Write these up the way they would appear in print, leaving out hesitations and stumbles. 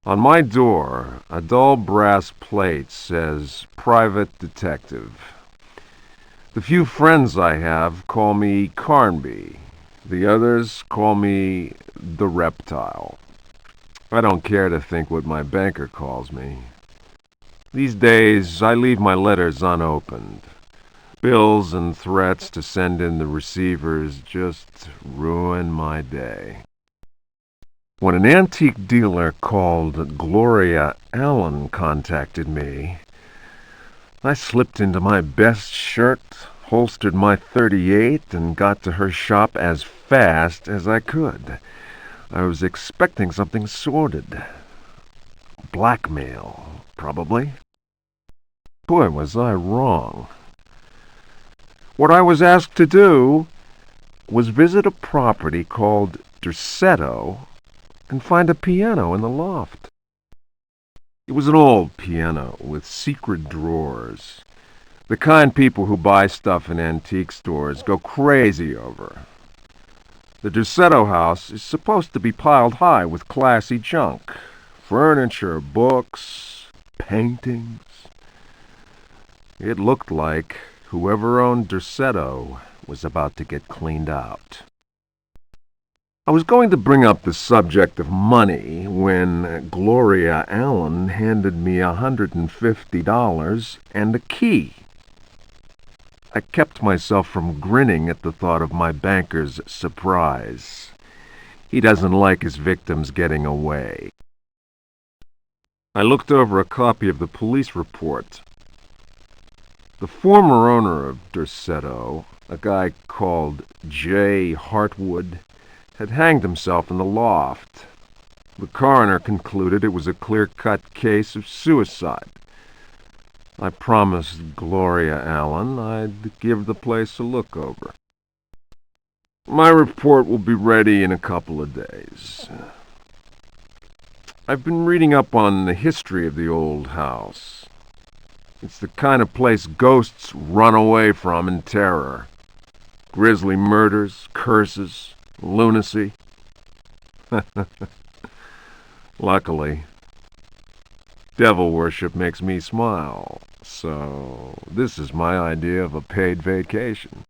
On my door, a dull brass plate says Private Detective. The few friends I have call me Carnby. The others call me the Reptile. I don't care to think what my banker calls me. These days, I leave my letters unopened. Bills and threats to send in the receivers just ruin my day. When an antique dealer called Gloria Allen contacted me, I slipped into my best shirt, holstered my .38, and got to her shop as fast as I could. I was expecting something sordid. Blackmail, probably. Boy, was I wrong. What I was asked to do was visit a property called Derceto and find a piano in the loft. It was an old piano with secret drawers. The kind people who buy stuff in antique stores go crazy over. The Derceto house is supposed to be piled high with classy junk. Furniture, books, paintings. It looked like whoever owned Derceto was about to get cleaned out. I was going to bring up the subject of money when Gloria Allen handed me $150 and a key. I kept myself from grinning at the thought of my banker's surprise. He doesn't like his victims getting away. I looked over a copy of the police report. The former owner of Derceto, a guy called J. Hartwood, had hanged himself in the loft. The coroner concluded it was a clear-cut case of suicide. I promised Gloria Allen I'd give the place a look over. My report will be ready in a couple of days. I've been reading up on the history of the old house. It's the kind of place ghosts run away from in terror. Grisly murders, curses, lunacy. Luckily, devil worship makes me smile, so this is my idea of a paid vacation.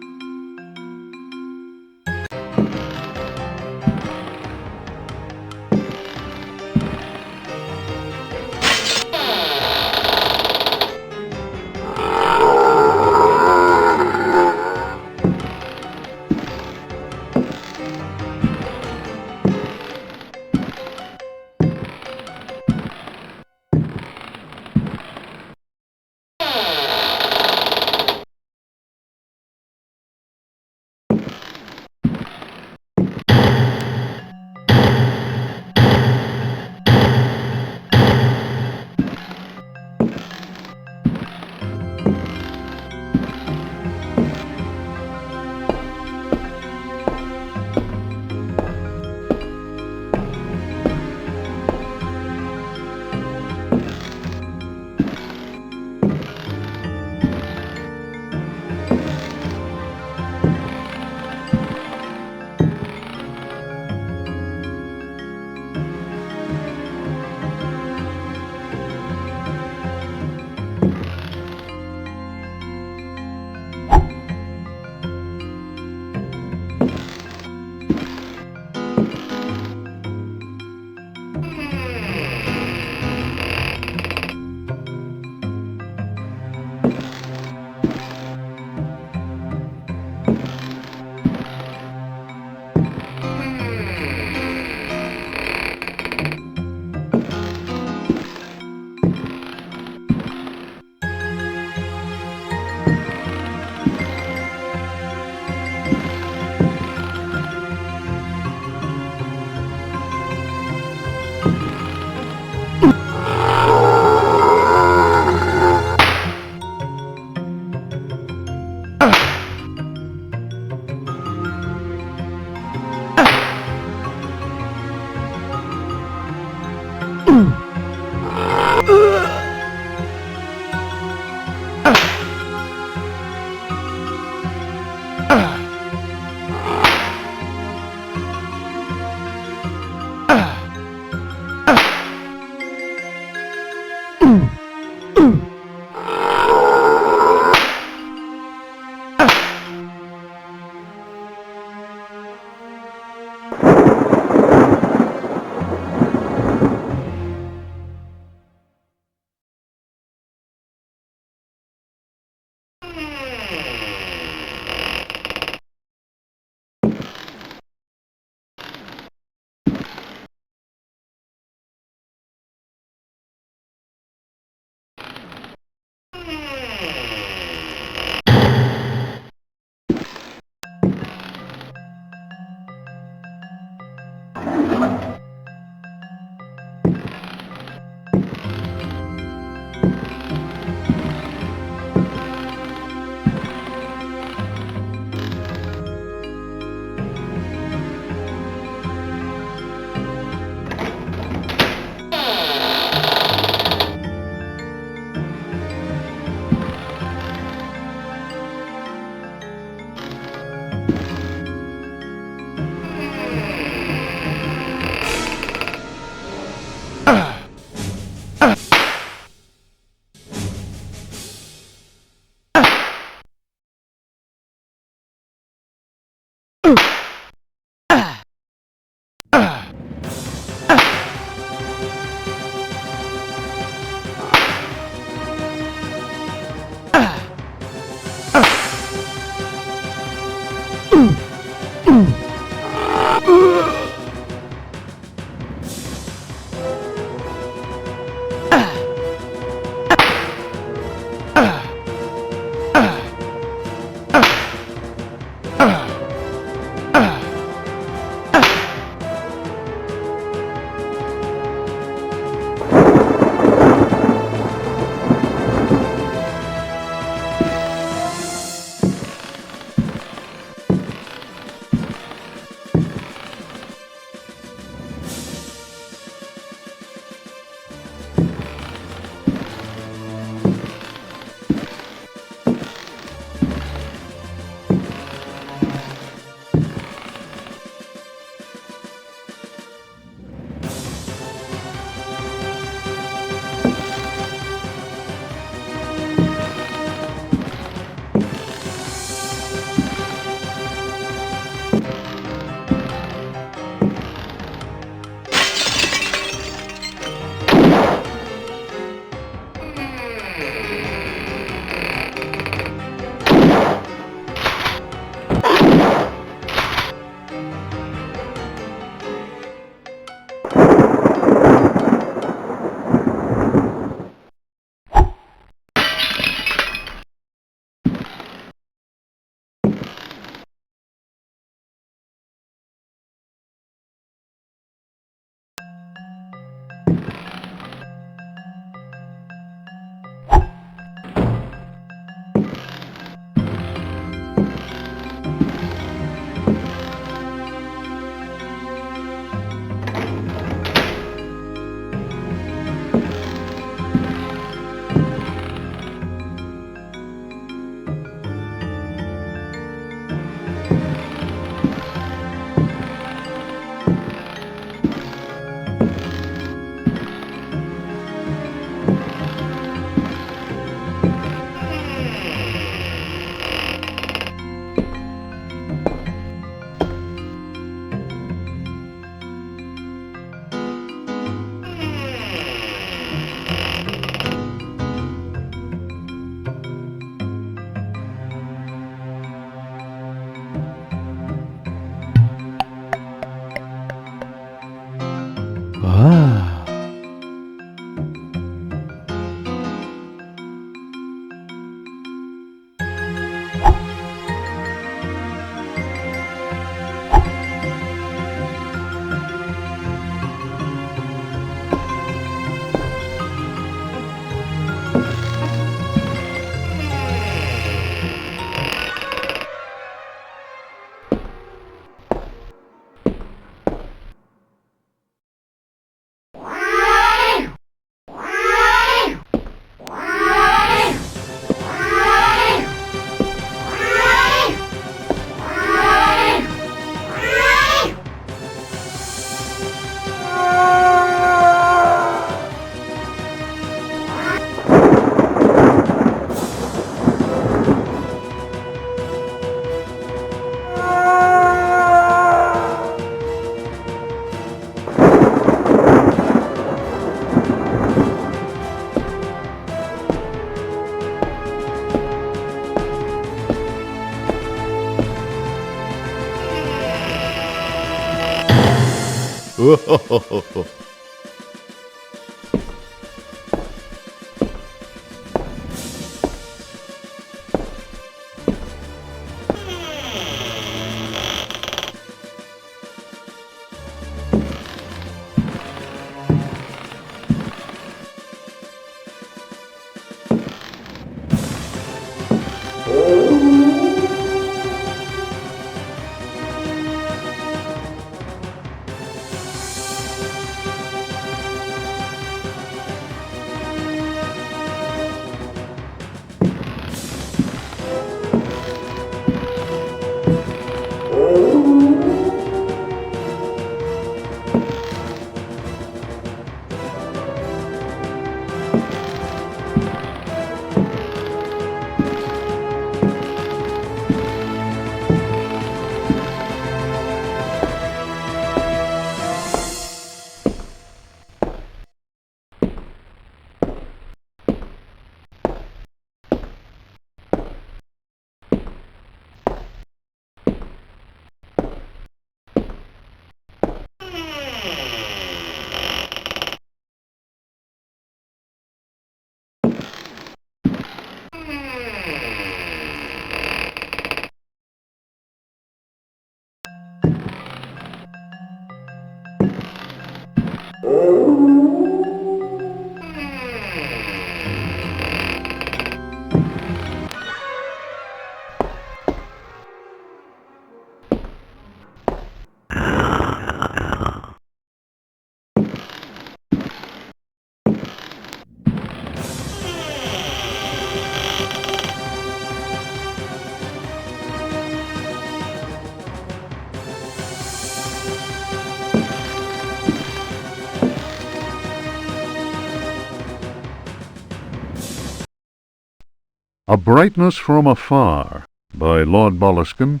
A Brightness from Afar, by Lord Boleskine,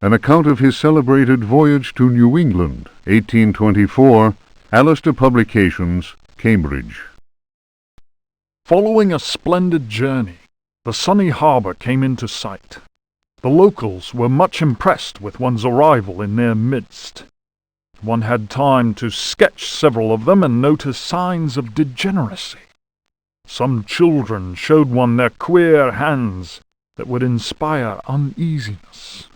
an account of his celebrated voyage to New England, 1824, Alistair Publications, Cambridge. Following a splendid journey, the sunny harbour came into sight. The locals were much impressed with one's arrival in their midst. One had time to sketch several of them and notice signs of degeneracy. Some children showed one their queer hands that would inspire uneasiness.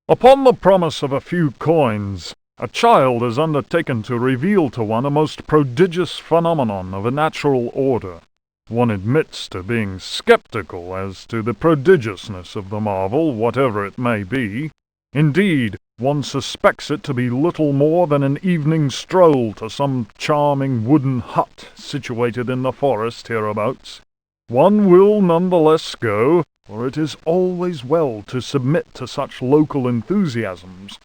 Upon the promise of a few coins, a child has undertaken to reveal to one a most prodigious phenomenon of a natural order. One admits to being skeptical as to the prodigiousness of the marvel, whatever it may be. Indeed, one suspects it to be little more than an evening stroll to some charming wooden hut situated in the forest hereabouts. One will nonetheless go, for it is always well to submit to such local enthusiasms.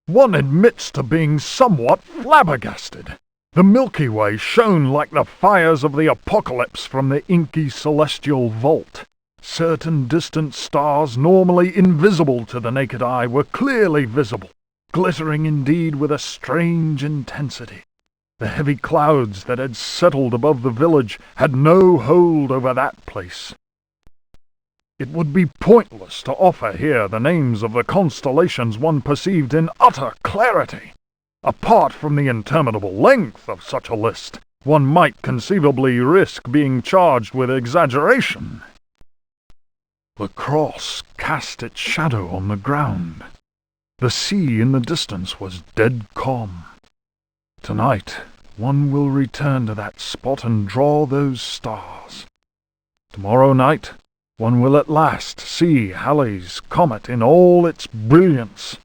One admits to being somewhat flabbergasted. The Milky Way shone like the fires of the apocalypse from the inky celestial vault. Certain distant stars, normally invisible to the naked eye, were clearly visible, glittering indeed with a strange intensity. The heavy clouds that had settled above the village had no hold over that place. It would be pointless to offer here the names of the constellations one perceived in utter clarity. Apart from the interminable length of such a list, one might conceivably risk being charged with exaggeration. The cross cast its shadow on the ground. The sea in the distance was dead calm. Tonight, one will return to that spot and draw those stars. Tomorrow night, one will at last see Halley's comet in all its brilliance.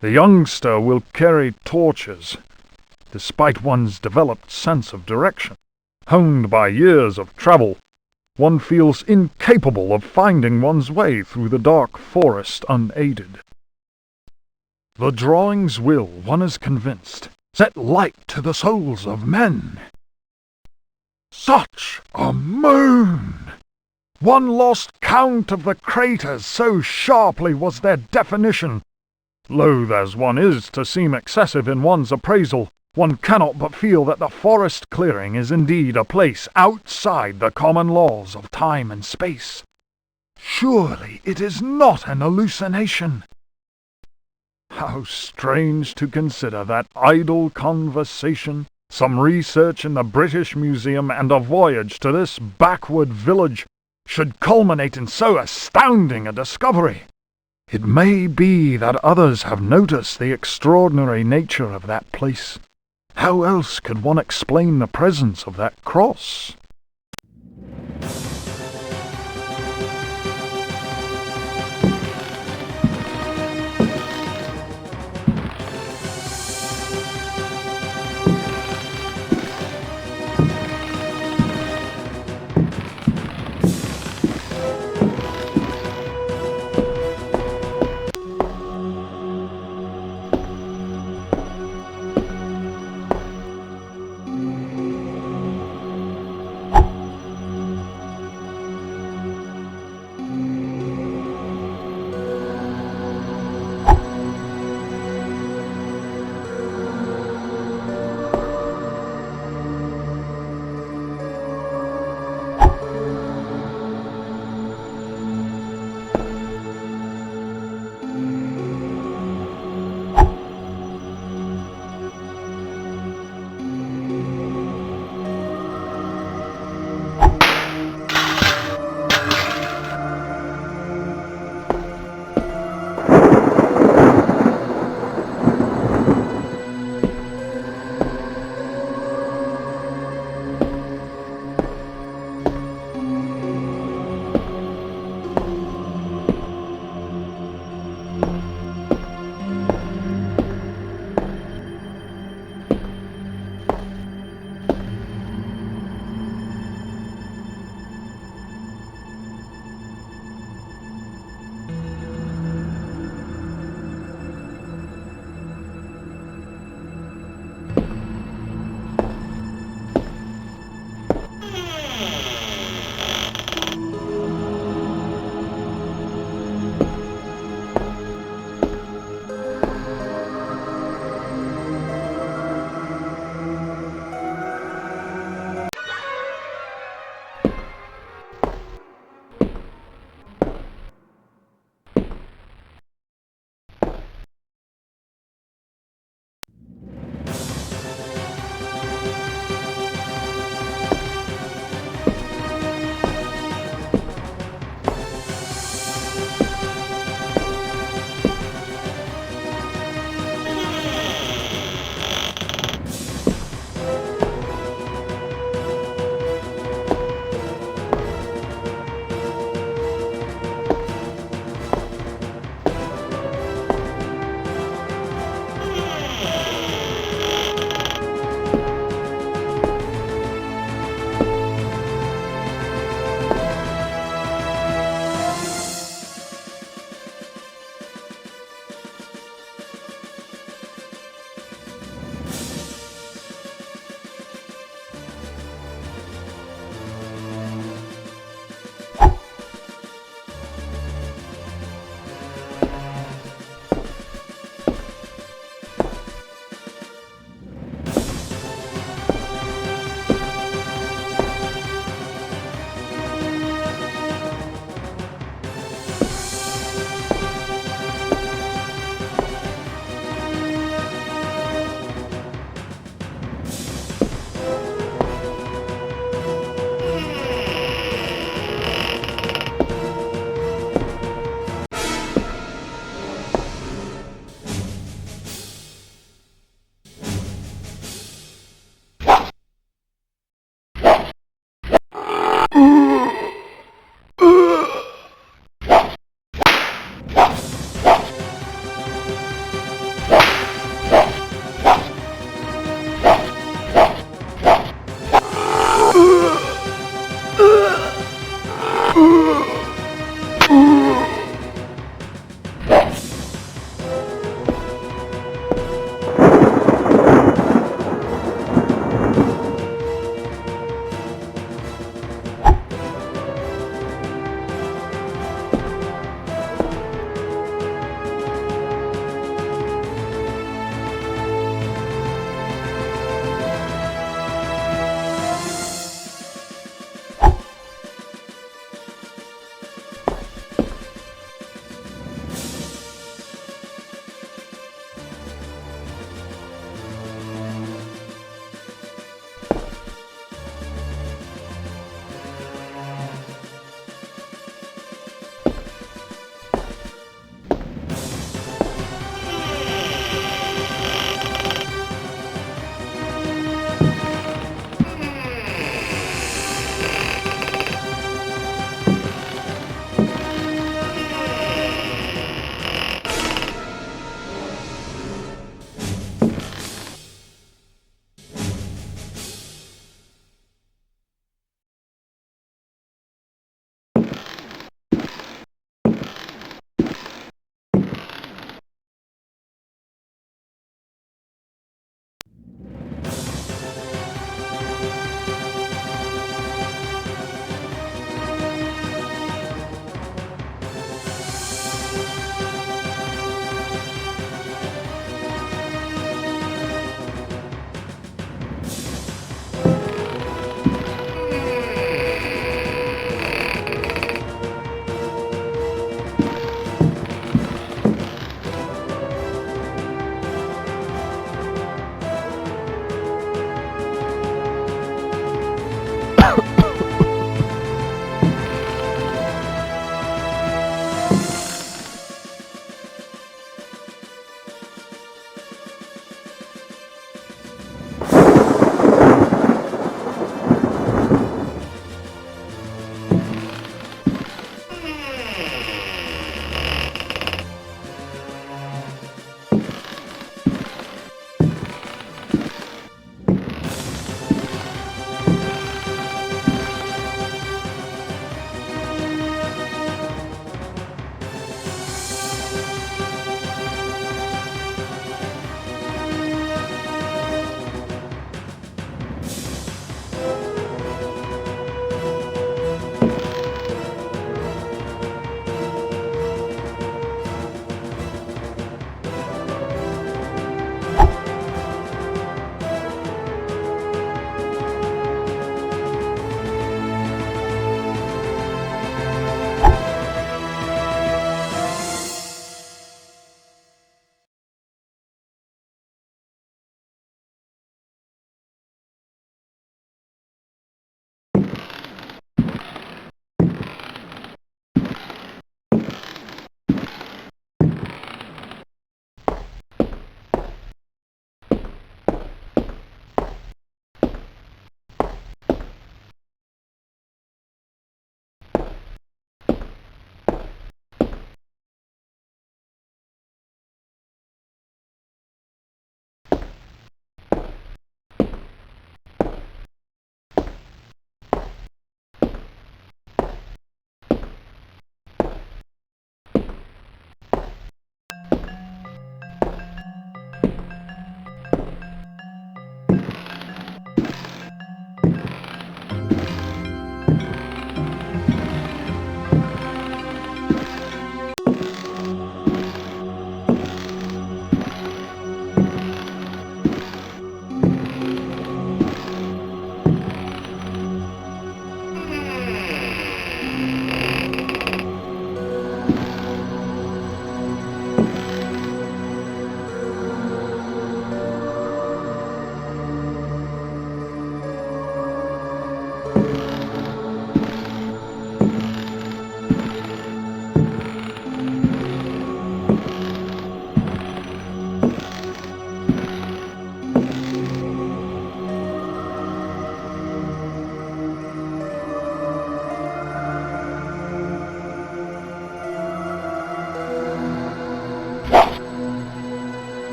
The youngster will carry torches, despite one's developed sense of direction. Honed by years of travel, one feels incapable of finding one's way through the dark forest unaided. The drawings will, one is convinced, set light to the souls of men. Such a moon! One lost count of the craters, so sharply was their definition. Loath as one is to seem excessive in one's appraisal, one cannot but feel that the forest clearing is indeed a place outside the common laws of time and space. Surely it is not an hallucination. How strange to consider that idle conversation, some research in the British Museum, and a voyage to this backward village should culminate in so astounding a discovery. It may be that others have noticed the extraordinary nature of that place. How else could one explain the presence of that cross?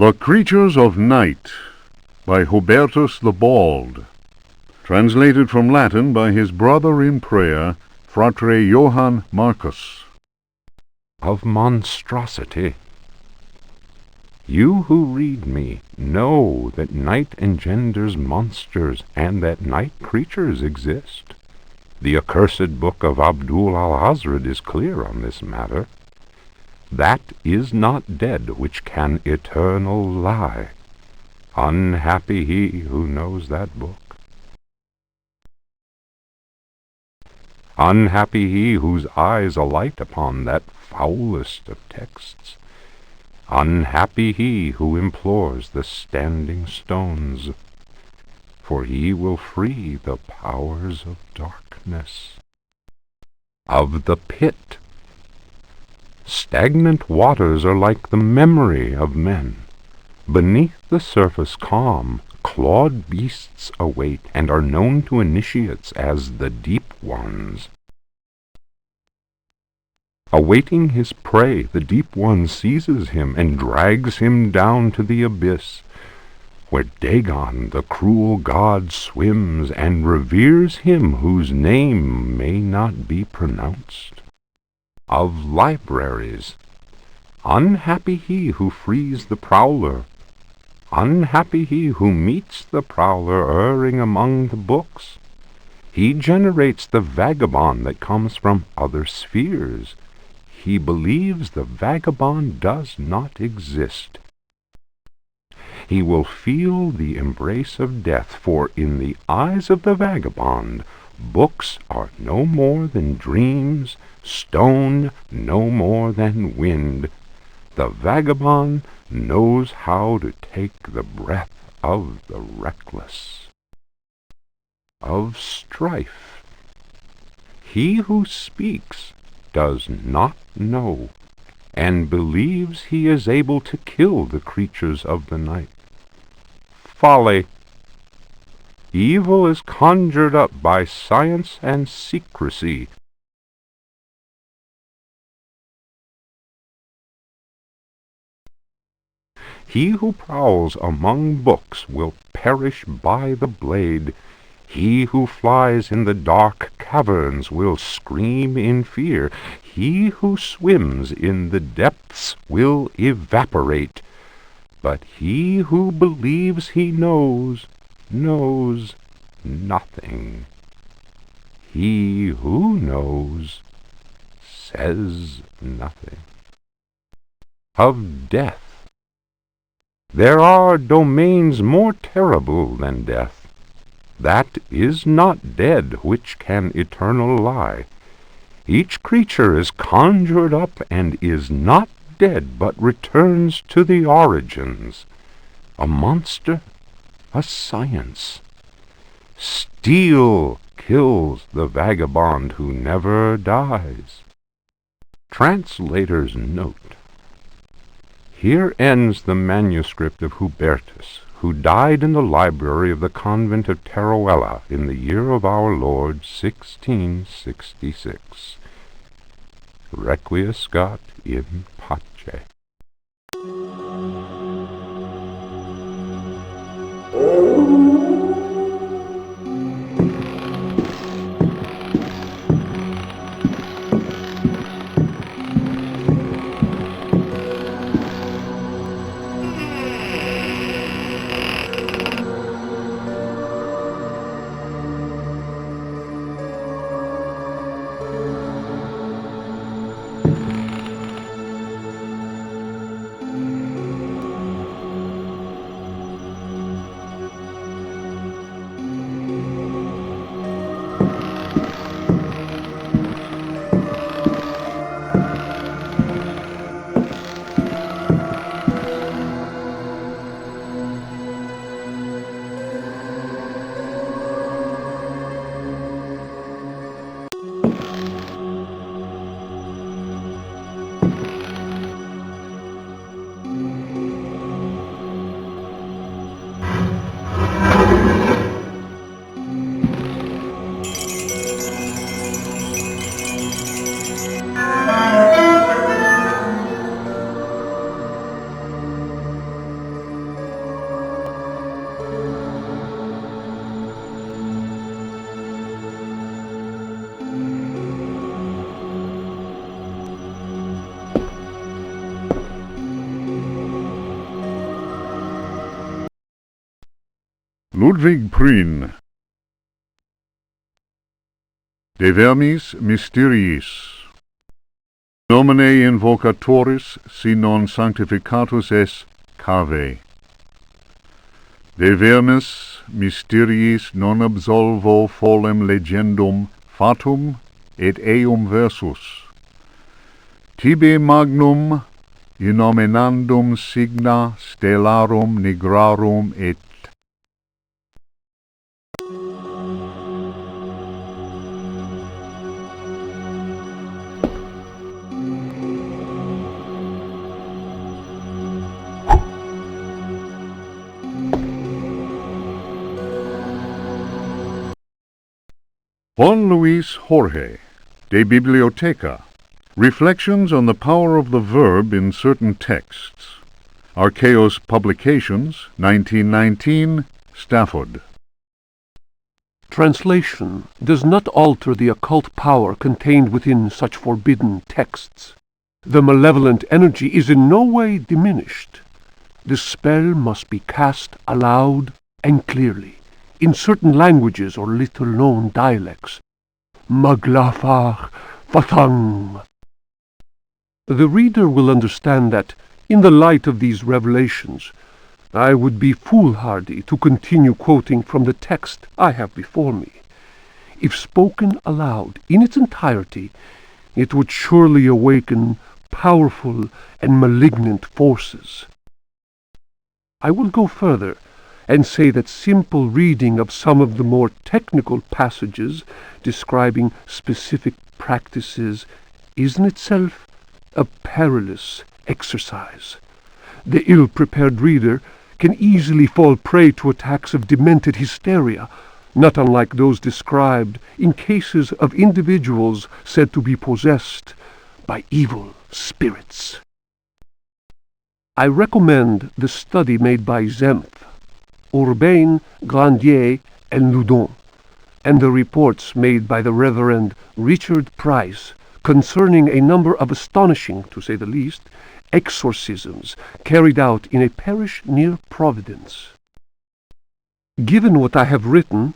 The Creatures of Night by Hubertus the Bald, translated from Latin by his brother in prayer, Fratre Johann Marcus. Of monstrosity. You who read me know that night engenders monsters, and that night creatures exist. The accursed book of Abdul al-Hazred is clear on this matter. That is not dead which can eternal lie. Unhappy he who knows that book. Unhappy he whose eyes alight upon that foulest of texts. Unhappy he who implores the standing stones, for he will free the powers of darkness. Of the pit. Stagnant waters are like the memory of men. Beneath the surface calm, clawed beasts await, and are known to initiates as the deep ones. Awaiting his prey, the deep one seizes him and drags him down to the abyss, where Dagon, the cruel god, swims and reveres him whose name may not be pronounced. Of libraries. Unhappy he who frees the prowler. Unhappy he who meets the prowler erring among the books. He generates the vagabond that comes from other spheres. He believes the vagabond does not exist. He will feel the embrace of death, for in the eyes of the vagabond, books are no more than dreams, stone no more than wind. The vagabond knows how to take the breath of the reckless. Of strife. He who speaks does not know, and believes he is able to kill the creatures of the night. Folly. Evil is conjured up by science and secrecy, He who prowls among books will perish by the blade. He who flies in the dark caverns will scream in fear. He who swims in the depths will evaporate. But he who believes he knows nothing. He who knows says nothing. Of death. There are domains more terrible than death. That is not dead which can eternal lie. Each creature is conjured up and is not dead, but returns to the origins. A monster, a science. Steel kills the vagabond who never dies. Translator's note. Here ends the manuscript of Hubertus, who died in the library of the convent of Teruel in the year of our Lord 1666. Requiescat in pace. Ludwig Prien. De vermis mysteriis. Nomine invocatoris si non sanctificatus es cave. De vermis mysteriis non absolvo folem legendum fatum et eum versus. Tibi magnum innominandum signa stellarum nigrarum et Juan Luis Jorge, De Bibliotheca. Reflections on the power of the verb in certain texts. Archaeos Publications, 1919, Stafford. Translation does not alter the occult power contained within such forbidden texts. The malevolent energy is in no way diminished. The spell must be cast aloud and clearly, in certain languages or little-known dialects. Maglafar Fatang. The reader will understand that, in the light of these revelations, I would be foolhardy to continue quoting from the text I have before me. If spoken aloud in its entirety, it would surely awaken powerful and malignant forces. I will go further and say that simple reading of some of the more technical passages describing specific practices is in itself a perilous exercise. The ill-prepared reader can easily fall prey to attacks of demented hysteria, not unlike those described in cases of individuals said to be possessed by evil spirits. I recommend the study made by Zempf, Urbain, Grandier, and Loudon, and the reports made by the Reverend Richard Price concerning a number of astonishing, to say the least, exorcisms carried out in a parish near Providence. Given what I have written,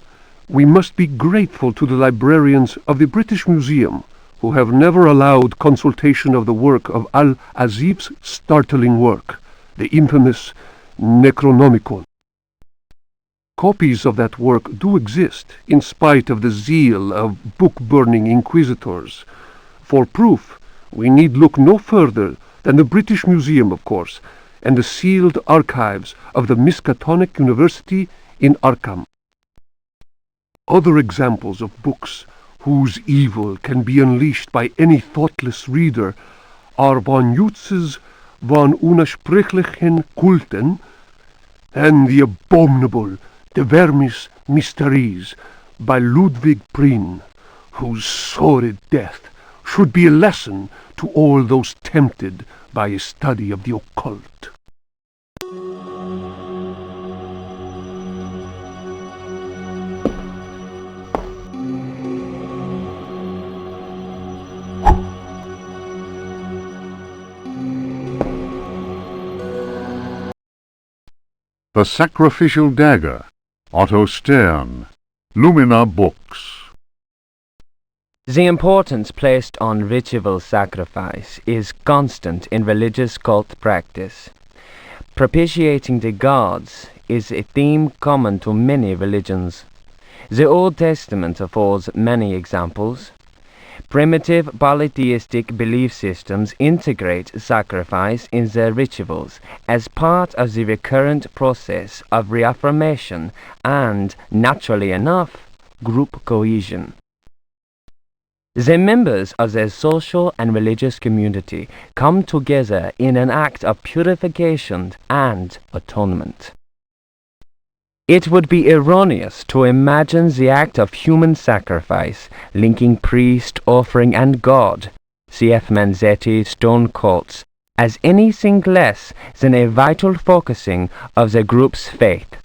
we must be grateful to the librarians of the British Museum, who have never allowed consultation of the work of Al-Azib's startling work, the infamous Necronomicon. Copies of that work do exist, in spite of the zeal of book-burning inquisitors. For proof, we need look no further than the British Museum, of course, and the sealed archives of the Miskatonic University in Arkham. Other examples of books whose evil can be unleashed by any thoughtless reader are von Jutz's von Unersprechlichen Kulten and the abominable De Vermis Mysteries by Ludwig Prien, whose sordid death should be a lesson to all those tempted by a study of the occult. The Sacrificial Dagger, Otto Stern, Lumina Books. The importance placed on ritual sacrifice is constant in religious cult practice. Propitiating the gods is a theme common to many religions. The Old Testament affords many examples. Primitive polytheistic belief systems integrate sacrifice in their rituals as part of the recurrent process of reaffirmation and, naturally enough, group cohesion. The members of their social and religious community come together in an act of purification and atonement. It would be erroneous to imagine the act of human sacrifice linking priest, offering, and God, C.F. Manzetti's stone cults, as anything less than a vital focusing of the group's faith.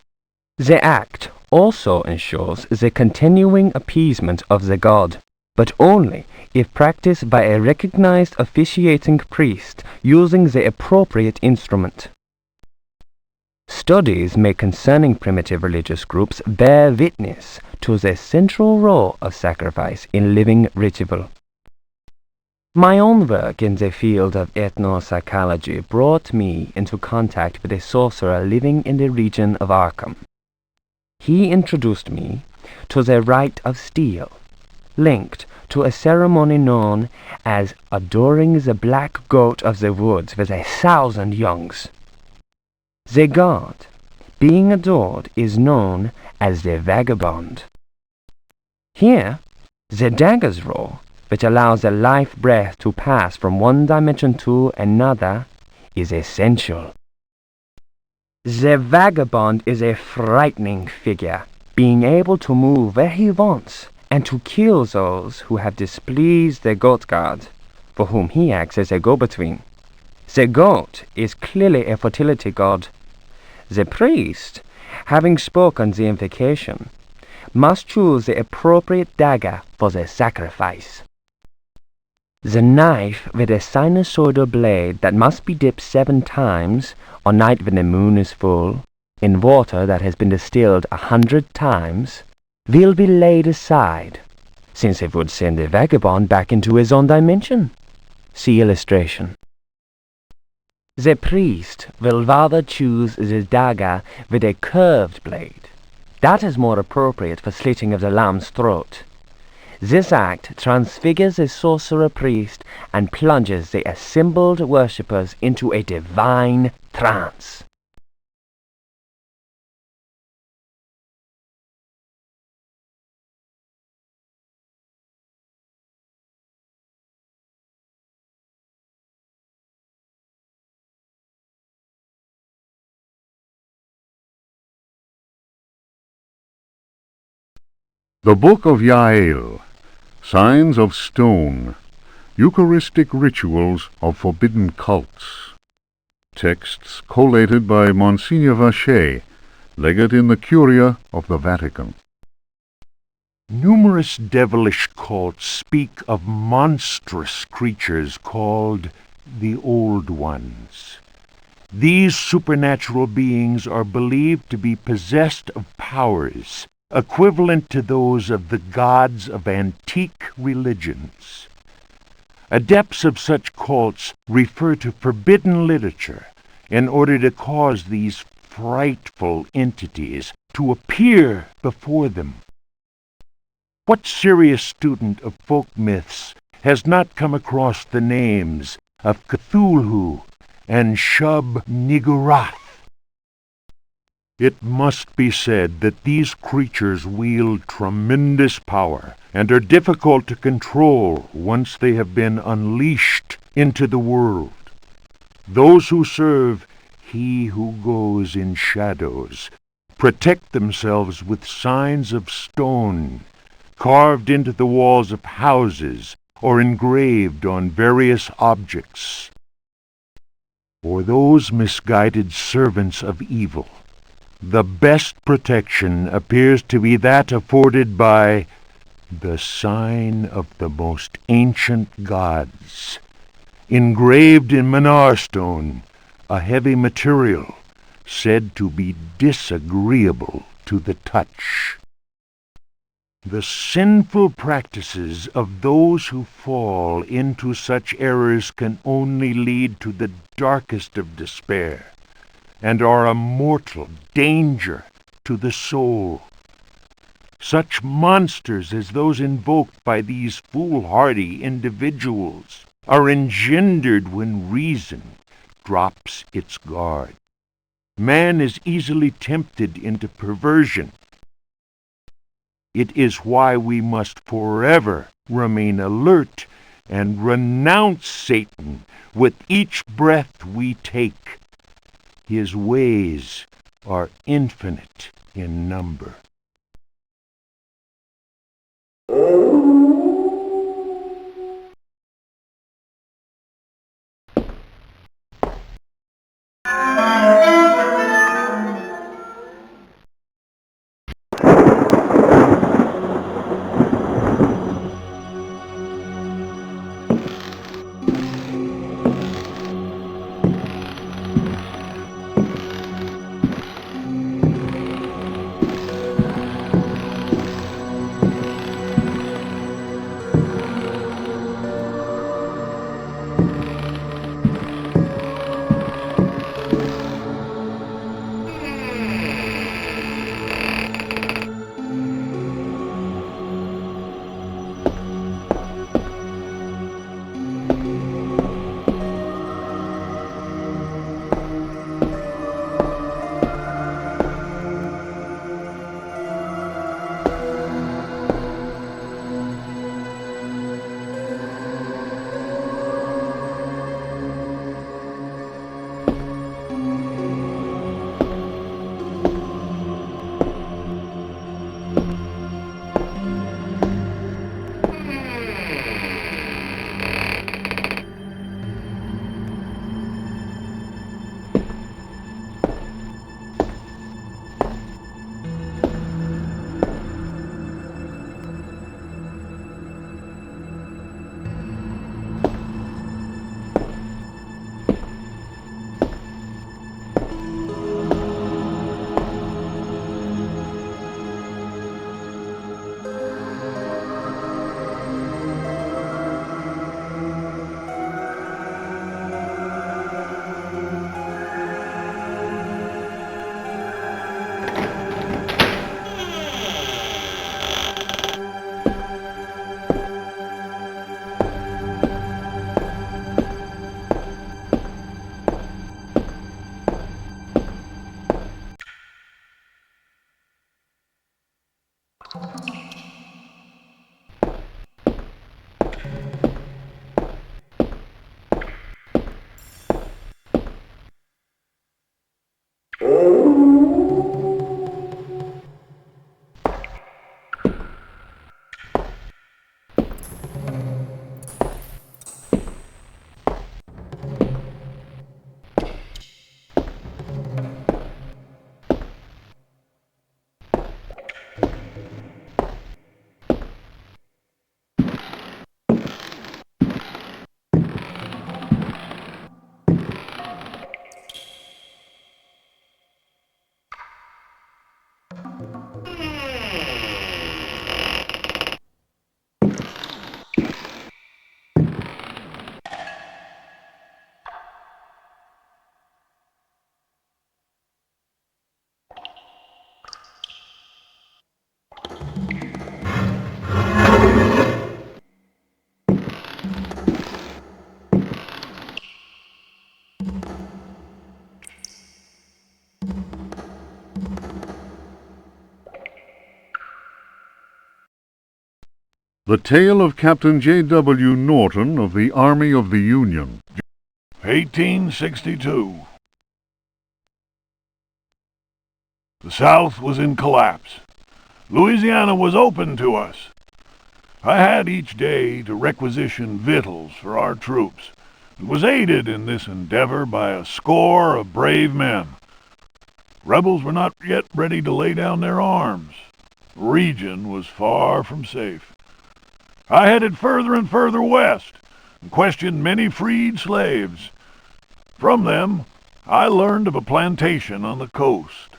The act also ensures the continuing appeasement of the god, but only if practiced by a recognized officiating priest using the appropriate instrument. Studies made concerning primitive religious groups bear witness to the central role of sacrifice in living ritual. My own work in the field of ethnopsychology brought me into contact with a sorcerer living in the region of Arkham. He introduced me to the rite of steel, linked to a ceremony known as adoring the black goat of the woods with 1,000 youngs. The god being adored is known as the vagabond. Here, the dagger's role, which allows the life breath to pass from one dimension to another, is essential. The vagabond is a frightening figure, being able to move where he wants and to kill those who have displeased the goat god, for whom he acts as a go-between. The goat is clearly a fertility god. The priest, having spoken the invocation, must choose the appropriate dagger for the sacrifice. The knife with a sinusoidal blade that must be dipped 7 times, on night when the moon is full, in water that has been distilled 100 times, will be laid aside, since it would send the vagabond back into his own dimension. See illustration. The priest will rather choose the dagger with a curved blade. That is more appropriate for slitting of the lamb's throat. This act transfigures the sorcerer priest and plunges the assembled worshippers into a divine trance. The Book of Yael, Signs of Stone, Eucharistic Rituals of Forbidden Cults. texts collated by Monsignor Vacher, legate in the Curia of the Vatican. Numerous devilish cults speak of monstrous creatures called the Old Ones. These supernatural beings are believed to be possessed of powers equivalent to those of the gods of antique religions. Adepts of such cults refer to forbidden literature in order to cause these frightful entities to appear before them. What serious student of folk myths has not come across the names of Cthulhu and Shub-Niggurath? It must be said that these creatures wield tremendous power and are difficult to control once they have been unleashed into the world. Those who serve He who goes in shadows protect themselves with signs of stone carved into the walls of houses or engraved on various objects. For those misguided servants of evil, the best protection appears to be that afforded by the sign of the most ancient gods, engraved in Manar stone, a heavy material said to be disagreeable to the touch. The sinful practices of those who fall into such errors can only lead to the darkest of despair, and are a mortal danger to the soul. Such monsters as those invoked by these foolhardy individuals are engendered when reason drops its guard. Man is easily tempted into perversion. It is why we must forever remain alert and renounce Satan with each breath we take. His ways are infinite in number. The Tale of Captain J.W. Norton of the Army of the Union. 1862. The South was in collapse. Louisiana was open to us. I had each day to requisition victuals for our troops, and was aided in this endeavor by a score of brave men. Rebels were not yet ready to lay down their arms. The region was far from safe. I headed further and further west, and questioned many freed slaves. From them, I learned of a plantation on the coast.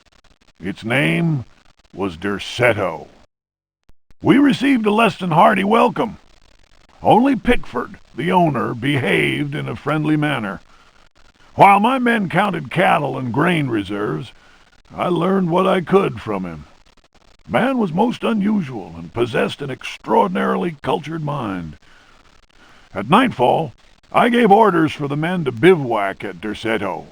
Its name was Derceto. We received a less than hearty welcome. Only Pickford, the owner, behaved in a friendly manner. While my men counted cattle and grain reserves, I learned what I could from him. Man was most unusual and possessed an extraordinarily cultured mind. At nightfall, I gave orders for the men to bivouac at Derceto.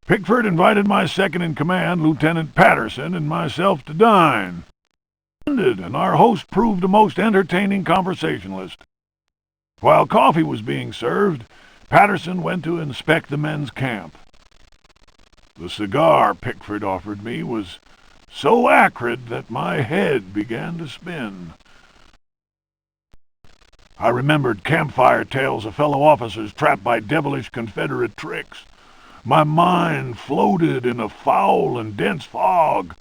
Pickford invited my second-in-command, Lieutenant Patterson, and myself to dine. And our host proved a most entertaining conversationalist. While coffee was being served, Patterson went to inspect the men's camp. The cigar Pickford offered me was so acrid that my head began to spin. I remembered campfire tales of fellow officers trapped by devilish Confederate tricks. My mind floated in a foul and dense fog,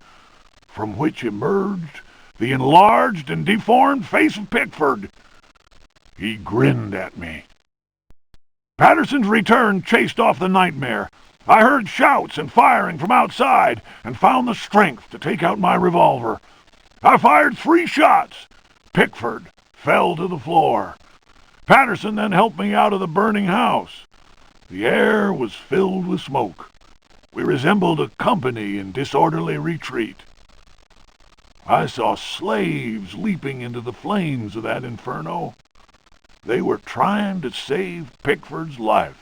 from which emerged the enlarged and deformed face of Pickford. He grinned at me. Patterson's return chased off the nightmare. I heard shouts and firing from outside, and found the strength to take out my revolver. I fired 3 shots. Pickford fell to the floor. Patterson then helped me out of the burning house. The air was filled with smoke. We resembled a company in disorderly retreat. I saw slaves leaping into the flames of that inferno. They were trying to save Pickford's life.